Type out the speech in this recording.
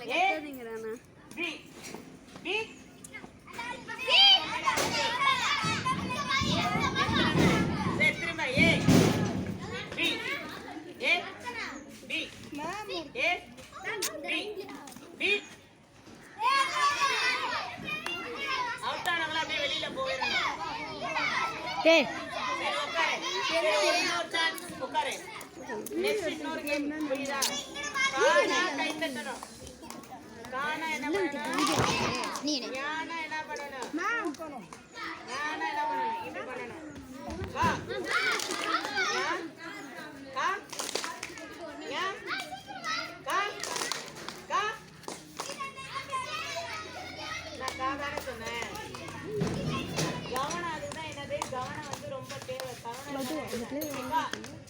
கத்தாதீங்கறானா B B திரும்ப ஏ B A B மாமு ஏ B B அவுட்டானவங்கள அப்படியே வெளியில போயிரணும் ஏய் சரி உட்காரு இன்னொரு சான்ஸ் உட்காரு நெக்ஸ்ட் இன்னொரு கேம் புரியுதா கானா கை தட்டணும் கானா என்ன பண்ணணும் ஞானா என்ன பண்ணணும் ஞானா என்ன பண்ணணும் இப்படி பண்ணணும் வா ஞா கா ஞா கா கா நான் கா தானே சொன்னேன் கவனம் அதுதான் என்னது கவனம் வந்து ரொம்ப தேவை கவனம்